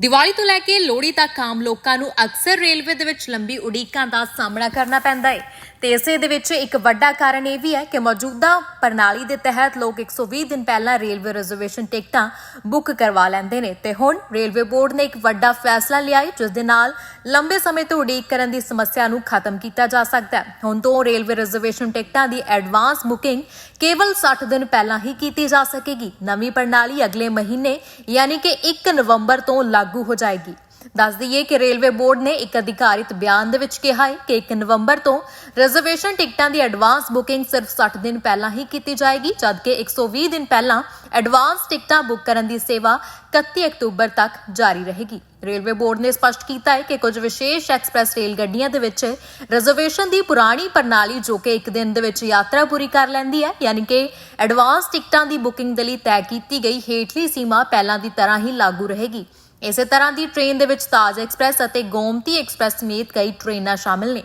ਦੀਵਾਲੀ ਤੋਂ ਲੈ ਕੇ ਲੋਹੜੀ ਤੱਕ ਆਮ ਲੋਕਾਂ ਨੂੰ ਅਕਸਰ ਰੇਲਵੇ ਦੇ ਵਿੱਚ ਲੰਬੀ ਉਡੀਕਾਂ ਦਾ ਸਾਹਮਣਾ ਕਰਨਾ ਪੈਂਦਾ ਹੈ ਤੇ ਇਸੇ ਦੇ ਵਿੱਚ ਇੱਕ ਵੱਡਾ ਕਾਰਨ ਇਹ ਵੀ ਹੈ ਕਿ ਮੌਜੂਦਾ ਪ੍ਰਣਾਲੀ ਦੇ ਤਹਿਤ ਲੋਕ 120 ਦਿਨ ਪਹਿਲਾਂ ਰੇਲਵੇ ਰਿਜ਼ਰਵੇਸ਼ਨ ਟਿਕਟਾਂ ਬੁੱਕ ਕਰਵਾ ਲੈਂਦੇ ਨੇ ਤੇ ਹੁਣ ਰੇਲਵੇ ਬੋਰਡ ਨੇ ਇੱਕ ਵੱਡਾ ਫੈਸਲਾ ਲਿਆ ਹੈ ਜਿਸ ਦੇ ਨਾਲ ਲੰਬੇ ਸਮੇਂ ਤੋਂ ਉਡੀਕ ਕਰਨ ਦੀ ਸਮੱਸਿਆ ਨੂੰ ਖਤਮ ਕੀਤਾ ਜਾ ਸਕਦਾ ਹੈ। ਹੁਣ ਤੋਂ ਰੇਲਵੇ ਰਿਜ਼ਰਵੇਸ਼ਨ ਟਿਕਟਾਂ ਦੀ ਐਡਵਾਂਸ ਬੁਕਿੰਗ ਕੇਵਲ 60 ਦਿਨ ਪਹਿਲਾਂ ਹੀ ਕੀਤੀ ਜਾ ਸਕੇਗੀ। ਨਵੀਂ ਪ੍ਰਣਾਲੀ ਅਗਲੇ ਮਹੀਨੇ ਯਾਨੀ ਕਿ 1 ਨਵੰਬਰ ਤੋਂ ਲਾਗੂ ਹੋ ਜਾਏਗੀ। ਦੱਸ ਦਈਏ ਕਿ ਰੇਲਵੇ ਬੋਰਡ ਨੇ ਇੱਕ ਅਧਿਕਾਰਿਤ ਬਿਆਨ ਦੇ ਵਿੱਚ ਕਿਹਾ ਹੈ ਕਿ 1 ਨਵੰਬਰ ਤੋਂ ਰਿਜ਼ਰਵੇਸ਼ਨ ਟਿਕਟਾਂ ਦੀ ਐਡਵਾਂਸ ਬੁਕਿੰਗ ਸਿਰਫ 60 ਦਿਨ ਪਹਿਲਾਂ ਹੀ ਕੀਤੀ ਜਾਏਗੀ, ਜਦਕਿ 120 ਦਿਨ ਪਹਿਲਾਂ ਐਡਵਾਂਸ ਟਿਕਟਾਂ ਬੁੱਕ ਕਰਨ ਦੀ ਸੇਵਾ 31 ਅਕਤੂਬਰ ਤੱਕ ਜਾਰੀ ਰਹੇਗੀ। ਰੇਲਵੇ ਬੋਰਡ ਨੇ ਸਪਸ਼ਟ ਕੀਤਾ ਹੈ ਕਿ ਕੁਝ ਵਿਸ਼ੇਸ਼ ਐਕਸਪ੍ਰੈਸ ਰੇਲ ਗੱਡੀਆਂ ਦੇ ਵਿੱਚ ਰਿਜ਼ਰਵੇਸ਼ਨ ਦੀ ਪੁਰਾਣੀ ਪ੍ਰਣਾਲੀ ਜੋ ਕਿ ਇੱਕ ਦਿਨ ਦੇ ਵਿੱਚ ਯਾਤਰਾ ਪੂਰੀ ਕਰ ਲੈਂਦੀ ਹੈ ਯਾਨੀ ਕਿ ਐਡਵਾਂਸ ਟਿਕਟਾਂ ਦੀ ਬੁਕਿੰਗ ਦੇ ਲਈ ਤੈਅ ਕੀਤੀ ਗਈ ਹੇਠਲੀ ਸੀਮਾ ਪਹਿਲਾਂ ਦੀ ਤਰ੍ਹਾਂ ਹੀ ਲਾਗੂ ਰਹੇਗੀ। ਇਸੇ ਤਰ੍ਹਾਂ ਦੀ ਟ੍ਰੇਨ ਦੇ ਵਿੱਚ ਤਾਜ ਐਕਸਪ੍ਰੈਸ ਅਤੇ ਗੋਮਤੀ ਐਕਸਪ੍ਰੈਸ ਸਮੇਤ ਕਈ ਟ੍ਰੇਨਾਂ ਸ਼ਾਮਿਲ ਨੇ।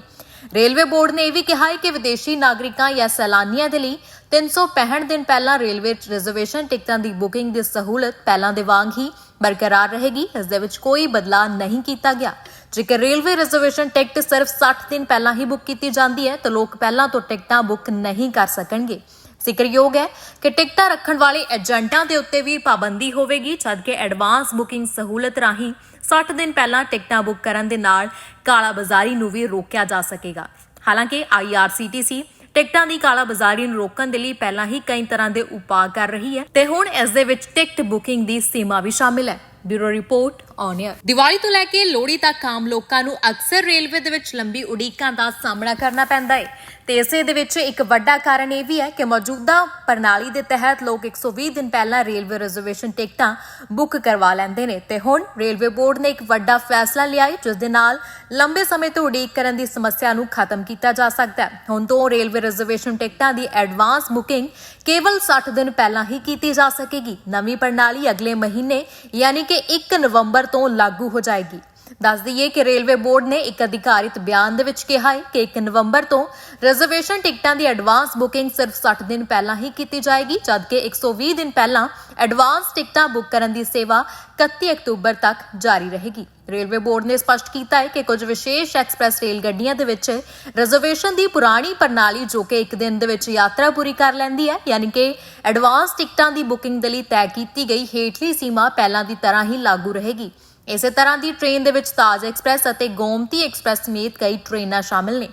ਰੇਲਵੇ ਬੋਰਡ ਨੇ ਇਹ ਵੀ ਕਿਹਾ ਹੈ ਕਿ ਵਿਦੇਸ਼ੀ ਨਾਗਰਿਕਾਂ ਜਾਂ ਸੈਲਾਨੀਆਂ ਦੇ ਲਈ 365 ਦਿਨ ਪਹਿਲਾਂ ਰੇਲਵੇ ਰਿਜ਼ਰਵੇਸ਼ਨ ਟਿਕਟਾਂ ਦੀ ਬੁਕਿੰਗ ਦੀ ਸਹੂਲਤ ਪਹਿਲਾਂ ਦੇ ਵਾਂਗ ਹੀ ਬਰਕਰਾਰ ਰਹੇਗੀ। ਇਸ ਦੇ ਵਿੱਚ ਕੋਈ ਬਦਲਾਅ ਨਹੀਂ ਕੀਤਾ ਗਿਆ। ਜੇਕਰ ਰੇਲਵੇ ਰਿਜ਼ਰਵੇਸ਼ਨ ਟਿਕਟ ਸਿਰਫ 60 ਦਿਨ ਪਹਿਲਾਂ ਹੀ ਬੁੱਕ ਕੀਤੀ ਜਾਂਦੀ ਹੈ ਤਾਂ ਲੋਕ ਪਹਿਲਾਂ ਤੋਂ ਟਿਕਟਾਂ ਬੁੱਕ ਨਹੀਂ ਕਰ ਸਕਣਗੇ। ਜ਼ਿਕਰਯੋਗ ਹੈ ਕਿ ਟਿਕਟਾਂ ਰੱਖਣ ਵਾਲੇ ਏਜੰਟਾਂ ਦੇ ਉੱਤੇ ਵੀ ਪਾਬੰਦੀ ਹੋਵੇਗੀ, ਜਦਕਿ ਐਡਵਾਂਸ ਬੁਕਿੰਗ ਸਹੂਲਤ ਰਾਹੀਂ 60 ਦਿਨ ਪਹਿਲਾਂ ਟਿਕਟਾਂ ਬੁੱਕ ਕਰਨ ਦੇ ਨਾਲ ਕਾਲਾਬਾਜ਼ਾਰੀ ਨੂੰ ਵੀ ਰੋਕਿਆ ਜਾ ਸਕੇਗਾ। ਹਾਲਾਂਕਿ IRCTC ਟਿਕਟਾਂ ਦੀ ਕਾਲਾਬਾਜ਼ਾਰੀ ਨੂੰ ਰੋਕਣ ਦੇ ਲਈ ਪਹਿਲਾਂ ਹੀ ਕਈ ਤਰ੍ਹਾਂ ਦੇ ਉਪਾਅ ਕਰ ਰਹੀ ਹੈ ਤੇ ਹੁਣ ਇਸ ਦੇ ਵਿੱਚ ਟਿਕਟ ਬੁਕਿੰਗ ਦੀ ਸੀਮਾ ਵੀ ਸ਼ਾਮਿਲ ਹੈ। Bureau report on air. Diwali ਤੋਂ ਲੈ ਕੇ ਲੋਹੜੀ ਤੱਕ ਆਮ ਲੋਕਾਂ ਨੂੰ ਅਕਸਰ ਰੇਲਵੇ ਦੇ ਵਿੱਚ ਲੰਬੀ ਉਡੀਕਾਂ ਦਾ ਸਾਹਮਣਾ ਕਰਨਾ ਪੈਂਦਾ ਹੈ ਤੇ ਇਸੇ ਦੇ ਵਿੱਚ ਇੱਕ ਵੱਡਾ ਕਾਰਨ ਇਹ ਵੀ ਹੈ ਕਿ ਮੌਜੂਦਾ ਪ੍ਰਣਾਲੀ ਦੇ ਤਹਿਤ ਲੋਕ 120 ਦਿਨ ਪਹਿਲਾਂ ਰੇਲਵੇ ਰਿਜ਼ਰਵੇਸ਼ਨ ਟਿਕਟਾਂ ਬੁੱਕ ਕਰਵਾ ਲੈਂਦੇ ਨੇ ਤੇ ਹੁਣ ਰੇਲਵੇ ਬੋਰਡ ਨੇ ਇੱਕ ਵੱਡਾ ਫੈਸਲਾ ਲਿਆ ਹੈ ਜਿਸ ਦੇ ਨਾਲ ਲੰਬੇ ਸਮੇਂ ਤੋਂ ਉਡੀਕ ਕਰਨ ਦੀ ਸਮੱਸਿਆ ਨੂੰ ਖਤਮ ਕੀਤਾ ਜਾ ਸਕਦਾ ਹੈ। ਹੁਣ ਤੋਂ ਰੇਲਵੇ ਰਿਜ਼ਰਵੇਸ਼ਨ ਟਿਕਟਾਂ ਦੀ ਐਡਵਾਂਸ ਬੁਕਿੰਗ ਕੇਵਲ 60 ਦਿਨ ਪਹਿਲਾਂ ਹੀ ਕੀਤੀ ਜਾ ਸਕੇਗੀ। ਨਵੀਂ ਪ੍ਰਣਾਲੀ ਅਗਲੇ ਮਹੀਨੇ ਯਾਨੀ ਕਿ 1 ਨਵੰਬਰ ਤੋਂ ਲਾਗੂ ਹੋ ਜਾਏਗੀ। ਦੱਸ ਦਈਏ ਕਿ ਰੇਲਵੇ ਬੋਰਡ ਨੇ ਇੱਕ ਅਧਿਕਾਰਿਤ ਬਿਆਨ ਦੇ ਵਿੱਚ ਕਿਹਾ ਹੈ ਕਿ 1 ਨਵੰਬਰ ਤੋਂ ਰਿਜ਼ਰਵੇਸ਼ਨ ਟਿਕਟਾਂ ਦੀ ਐਡਵਾਂਸ ਬੁਕਿੰਗ ਸਿਰਫ 60 ਦਿਨ ਪਹਿਲਾਂ ਹੀ ਕੀਤੀ ਜਾਏਗੀ, ਜਦਕਿ 120 ਦਿਨ ਪਹਿਲਾਂ ਐਡਵਾਂਸ ਟਿਕਟਾਂ ਬੁੱਕ ਕਰਨ ਦੀ ਸੇਵਾ 31 ਅਕਤੂਬਰ ਤੱਕ ਜਾਰੀ ਰਹੇਗੀ। ਰੇਲਵੇ ਬੋਰਡ ਨੇ ਸਪਸ਼ਟ ਕੀਤਾ ਹੈ ਕਿ ਕੁਝ ਵਿਸ਼ੇਸ਼ ਐਕਸਪ੍ਰੈਸ ਰੇਲ ਗੱਡੀਆਂ ਦੇ ਵਿੱਚ ਰਿਜ਼ਰਵੇਸ਼ਨ ਦੀ ਪੁਰਾਣੀ ਪ੍ਰਣਾਲੀ ਜੋ ਕਿ ਇੱਕ ਦਿਨ ਦੇ ਵਿੱਚ ਯਾਤਰਾ ਪੂਰੀ ਕਰ ਲੈਂਦੀ ਹੈ ਯਾਨੀ ਕਿ ਐਡਵਾਂਸ ਟਿਕਟਾਂ ਦੀ ਬੁਕਿੰਗ ਦੇ ਲਈ ਤੈਅ ਕੀਤੀ ਗਈ ਹੇਠਲੀ ਸੀਮਾ ਪਹਿਲਾਂ ਦੀ ਤਰ੍ਹਾਂ ਹੀ ਲਾਗੂ ਰਹੇਗੀ। ਇਸੇ ਤਰ੍ਹਾਂ ਦੀ ਟ੍ਰੇਨ ਦੇ ਵਿੱਚ ਤਾਜ ਐਕਸਪ੍ਰੈਸ ਅਤੇ ਗੋਮਤੀ ਐਕਸਪ੍ਰੈਸ ਸਮੇਤ ਕਈ ਟ੍ਰੇਨਾਂ ਸ਼ਾਮਿਲ ਨੇ।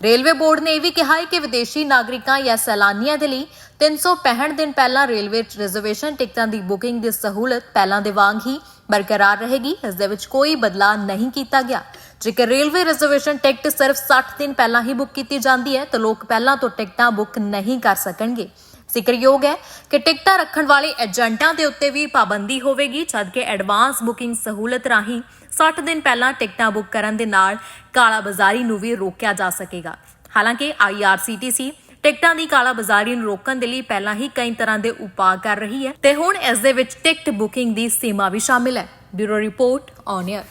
ਰੇਲਵੇ ਬੋਰਡ ਨੇ ਇਹ ਵੀ ਕਿਹਾ ਹੈ ਕਿ ਵਿਦੇਸ਼ੀ ਨਾਗਰਿਕਾਂ ਜਾਂ ਸੈਲਾਨੀਆਂ ਦੇ ਲਈ 365 ਦਿਨ ਪਹਿਲਾਂ ਰੇਲਵੇ ਰਿਜ਼ਰਵੇਸ਼ਨ ਟਿਕਟਾਂ ਦੀ ਬੁਕਿੰਗ ਦੀ ਸਹੂਲਤ ਪਹਿਲਾਂ ਦੇ ਵਾਂਗ ਹੀ ਬਰਕਰਾਰ ਰਹੇਗੀ। ਇਸ ਦੇ ਵਿੱਚ ਕੋਈ ਬਦਲਾਅ ਨਹੀਂ ਕੀਤਾ ਗਿਆ। ਜੇਕਰ ਰੇਲਵੇ ਰਿਜ਼ਰਵੇਸ਼ਨ ਟਿਕਟ ਸਿਰਫ 60 ਦਿਨ ਪਹਿਲਾਂ ਹੀ ਬੁੱਕ ਕੀਤੀ ਜਾਂਦੀ ਹੈ ਤਾਂ ਲੋਕ ਪਹਿਲਾਂ ਤੋਂ ਟਿਕਟਾਂ ਬੁੱਕ ਨਹੀਂ ਕਰ ਸਕਣਗੇ। ਜ਼ਿਕਰਯੋਗ ਹੈ ਕਿ ਟਿਕਟਾਂ ਰੱਖਣ ਵਾਲੇ ਏਜੰਟਾਂ ਦੇ ਉੱਤੇ ਵੀ ਪਾਬੰਦੀ ਹੋਵੇਗੀ, ਜਦਕਿ ਐਡਵਾਂਸ ਬੁਕਿੰਗ ਸਹੂਲਤ ਰਾਹੀਂ 60 ਦਿਨ ਪਹਿਲਾਂ ਟਿਕਟਾਂ ਬੁੱਕ ਕਰਨ ਦੇ ਨਾਲ ਕਾਲਾਬਾਜ਼ਾਰੀ ਨੂੰ ਵੀ ਰੋਕਿਆ ਜਾ ਸਕੇਗਾ। ਹਾਲਾਂਕਿ IRCTC ਟਿਕਟਾਂ ਦੀ ਕਾਲਾਬਾਜ਼ਾਰੀ ਨੂੰ ਰੋਕਣ ਦੇ ਲਈ ਪਹਿਲਾਂ ਹੀ ਕਈ ਤਰ੍ਹਾਂ ਦੇ ਉਪਾਅ ਕਰ ਰਹੀ ਹੈ ਤੇ ਹੁਣ ਇਸ ਦੇ ਵਿੱਚ ਟਿਕਟ ਬੁਕਿੰਗ ਦੀ ਸੀਮਾ ਵੀ ਸ਼ਾਮਿਲ ਹੈ। Bureau report on air.